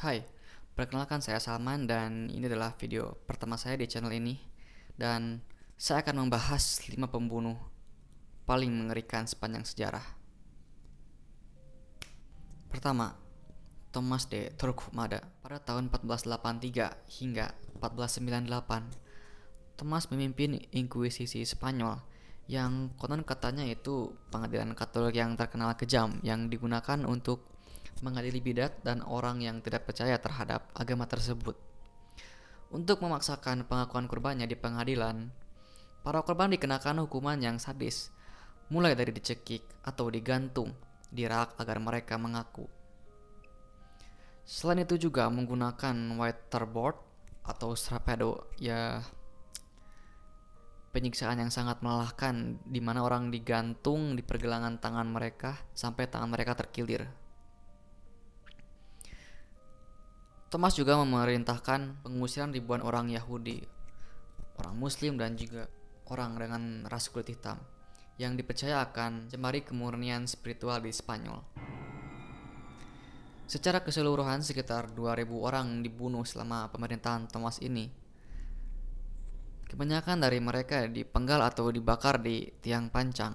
Hai, perkenalkan saya Salman dan ini adalah video pertama saya di channel ini. Dan saya akan membahas 5 pembunuh paling mengerikan sepanjang sejarah. Pertama, Thomas de Torquemada. Pada tahun 1483 hingga 1498, Thomas memimpin Inkuisisi Spanyol yang konon katanya itu pengadilan Katolik yang terkenal kejam yang digunakan untuk mengadili bidat dan orang yang tidak percaya terhadap agama tersebut. Untuk memaksakan pengakuan korbannya di pengadilan, para korban dikenakan hukuman yang sadis, mulai dari dicekik atau digantung di rak agar mereka mengaku. Selain itu juga menggunakan waterboard atau strapado, ya penyiksaan yang sangat melelahkan di mana orang digantung di pergelangan tangan mereka sampai tangan mereka terkilir. Thomas juga memerintahkan pengusiran ribuan orang Yahudi, orang Muslim dan juga orang dengan ras kulit hitam yang dipercaya akan mencemari kemurnian spiritual di Spanyol. Secara keseluruhan sekitar 2000 orang dibunuh selama pemerintahan Thomas ini. Kebanyakan dari mereka dipenggal atau dibakar di tiang pancang.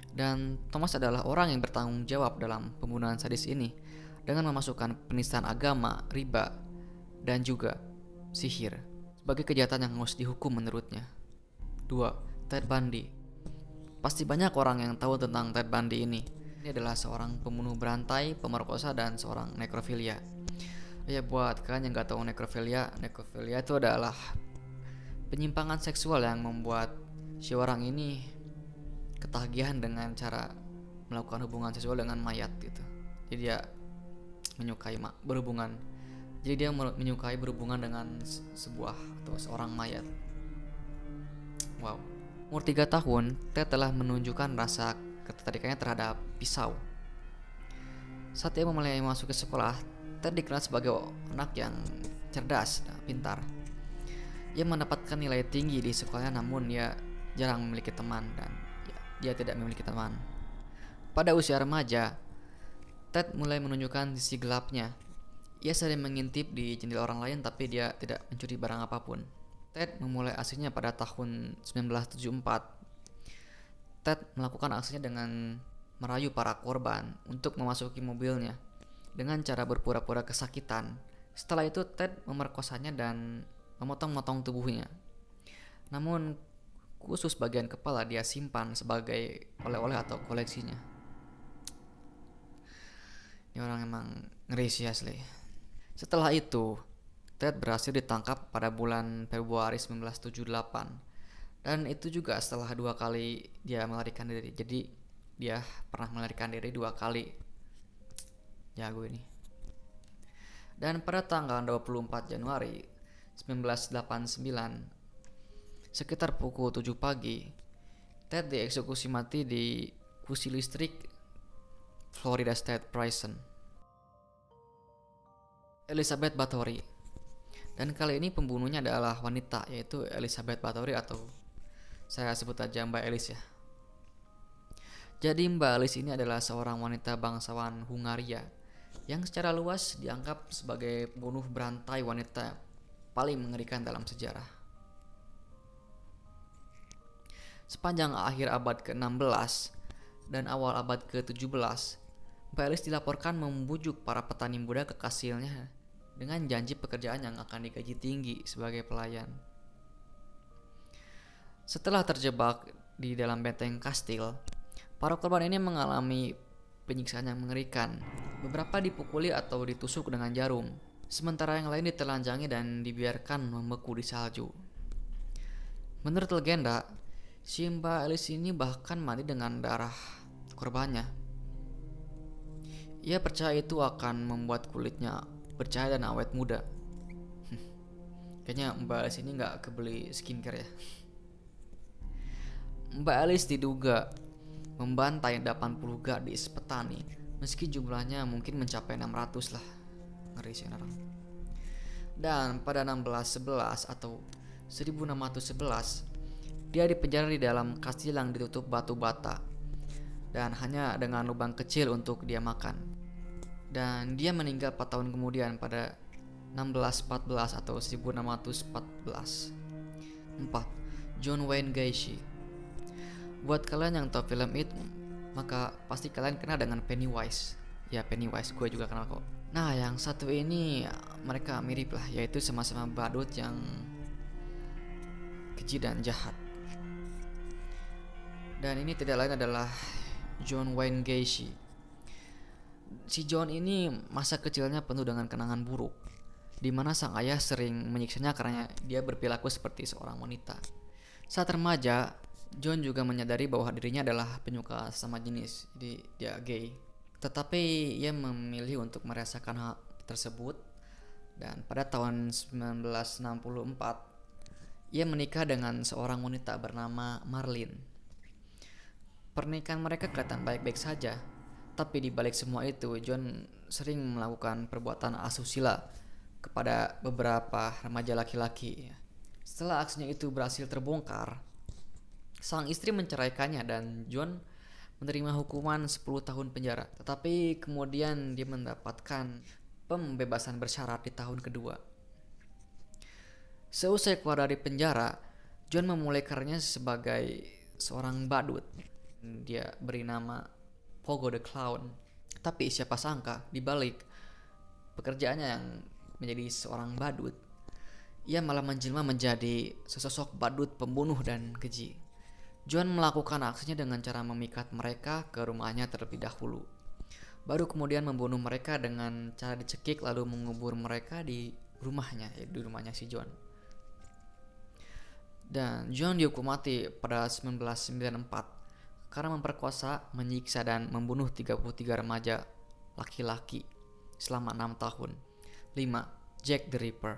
Dan Thomas adalah orang yang bertanggung jawab dalam pembunuhan sadis ini dengan memasukkan penistaan agama, riba, dan juga sihir sebagai kejahatan yang harus dihukum menurutnya. 2. Ted Bundy. Pasti banyak orang yang tahu tentang Ted Bundy ini. Ini adalah seorang pembunuh berantai, pemerkosa, dan seorang nekrofilia. Ya, buat kalian yang gak tahu nekrofilia itu adalah penyimpangan seksual yang membuat si orang ini ketagihan dengan cara melakukan hubungan seksual dengan mayat gitu. Jadi dia menyukai berhubungan. Jadi dia menyukai berhubungan dengan sebuah atau seorang mayat. Wow. Umur 3 tahun, Ted telah menunjukkan rasa ketertarikannya terhadap pisau. Saat ia mulai masuk ke sekolah, Ted dikenal sebagai anak yang cerdas dan pintar. Ia mendapatkan nilai tinggi di sekolahnya, namun ia jarang memiliki teman dan dia tidak memiliki teman. Pada usia remaja, Ted mulai menunjukkan sisi gelapnya. Ia sering mengintip di jendela orang lain tapi dia tidak mencuri barang apapun. Ted memulai aksinya pada tahun 1974. Ted melakukan aksinya dengan merayu para korban untuk memasuki mobilnya dengan cara berpura-pura kesakitan. Setelah itu Ted memerkosanya dan memotong-motong tubuhnya. Namun khusus bagian kepala dia simpan sebagai oleh-oleh atau koleksinya. Ini orang emang ngeri sih asli. Setelah itu, Ted berhasil ditangkap pada bulan Februari 1978. Dan itu juga setelah 2 kali dia melarikan diri. Jadi dia pernah melarikan diri 2 kali. Jago ini. Dan pada tanggal 24 Januari 1989, sekitar pukul 7 pagi, Ted dieksekusi mati di kursi listrik Florida State Prison. Elizabeth Bathory. Dan kali ini pembunuhnya adalah wanita, yaitu Elizabeth Bathory atau saya sebut aja Mbak Elis ya. Jadi Mbak Elis ini adalah seorang wanita bangsawan Hungaria yang secara luas dianggap sebagai pembunuh berantai wanita paling mengerikan dalam sejarah. Sepanjang akhir abad ke-16 dan awal abad ke-17, Mbak Elis dilaporkan membujuk para petani muda kekasihnya dengan janji pekerjaan yang akan digaji tinggi sebagai pelayan. Setelah terjebak di dalam benteng kastil, para korban ini mengalami penyiksaan yang mengerikan. Beberapa dipukuli atau ditusuk dengan jarum, sementara yang lain ditelanjangi dan dibiarkan membeku di salju. Menurut legenda, si Mbak Elis ini bahkan mandi dengan darah korbannya. Ia percaya itu akan membuat kulitnya bercahaya dan awet muda. Kayaknya Mbak Elis ini gak kebeli skincare ya. Mbak Elis diduga membantai 80 gadis petani, meski jumlahnya mungkin mencapai 600 lah. Ngeri sih orang. Dan pada 1611 atau 1611, dia dipenjara di dalam kastil yang ditutup batu bata dan hanya dengan lubang kecil untuk dia makan. dan dia meninggal 4 tahun kemudian pada 1614 atau 1614. 4. John Wayne Gacy. Buat kalian yang tahu film itu, maka pasti kalian kenal dengan Pennywise. Ya, Pennywise, gue juga kenal kok. Nah, yang satu ini mereka mirip lah, yaitu sama-sama badut yang keji dan jahat. Dan ini tidak lain adalah John Wayne Gacy. Si John ini masa kecilnya penuh dengan kenangan buruk, di mana sang ayah sering menyiksanya karena dia berperilaku seperti seorang wanita. Saat remaja, John juga menyadari bahwa dirinya adalah penyuka sesama jenis, jadi dia gay. Tetapi ia memilih untuk merasakan hal tersebut, dan pada tahun 1964 ia menikah dengan seorang wanita bernama Marlene. Pernikahan mereka kelihatan baik-baik saja, tapi di balik semua itu John sering melakukan perbuatan asusila kepada beberapa remaja laki-laki. Setelah aksinya itu berhasil terbongkar, sang istri menceraikannya dan John menerima hukuman 10 tahun penjara. Tetapi kemudian dia mendapatkan pembebasan bersyarat di tahun kedua. Seusai keluar dari penjara, John memulai karirnya sebagai seorang badut. Dia beri nama Pogo the Clown. Tapi siapa sangka di balik pekerjaannya yang menjadi seorang badut, ia malah menjelma menjadi sesosok badut pembunuh dan keji. John melakukan aksinya dengan cara memikat mereka ke rumahnya terlebih dahulu. Baru kemudian membunuh mereka dengan cara dicekik lalu mengubur mereka di rumahnya, di rumahnya si John. Dan John dihukum mati pada 1994 karena memperkosa, menyiksa dan membunuh 33 remaja laki-laki selama 6 tahun. 5. Jack the Ripper.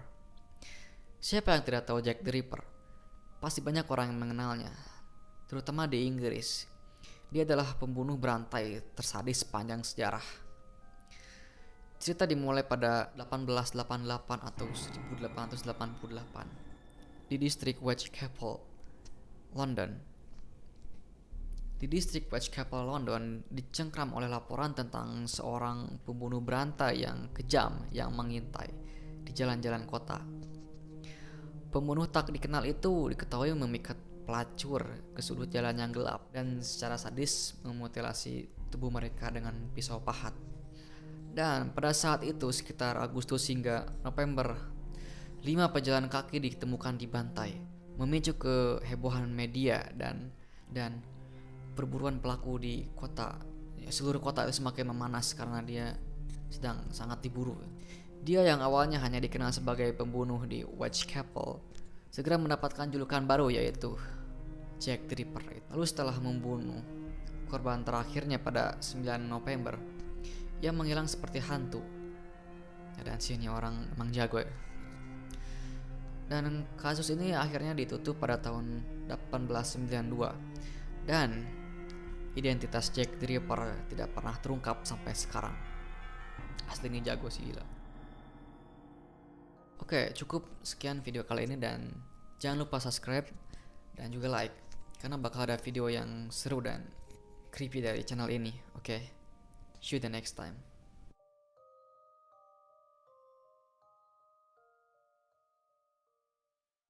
Siapa yang tidak tahu Jack the Ripper? Pasti banyak orang yang mengenalnya, terutama di Inggris. Dia adalah pembunuh berantai tersadis sepanjang sejarah. Cerita dimulai pada 1888 atau 1888 di distrik Whitechapel, London. Di distrik Whitechapel, London dicengkram oleh laporan tentang seorang pembunuh berantai yang kejam yang mengintai di jalan-jalan kota. Pembunuh tak dikenal itu diketahui memikat pelacur ke sudut jalan yang gelap dan secara sadis memutilasi tubuh mereka dengan pisau pahat. Dan pada saat itu sekitar Agustus hingga November, 5 pejalan kaki ditemukan dibantai, memicu kehebohan media dan perburuan pelaku di kota. Seluruh kota itu semakin memanas karena dia sedang sangat diburu. Dia yang awalnya hanya dikenal sebagai pembunuh di Whitechapel segera mendapatkan julukan baru yaitu Jack the Ripper. Lalu setelah membunuh korban terakhirnya pada 9 November, ia menghilang seperti hantu. Dan sini orang emang jago ya. Dan kasus ini akhirnya ditutup pada tahun 1892 dan identitas Jack the Ripper tidak pernah terungkap sampai sekarang. Asli ini jago sih, gila. Oke, cukup sekian video kali ini dan jangan lupa subscribe dan juga like karena bakal ada video yang seru dan creepy dari channel ini. Oke, see you the next time.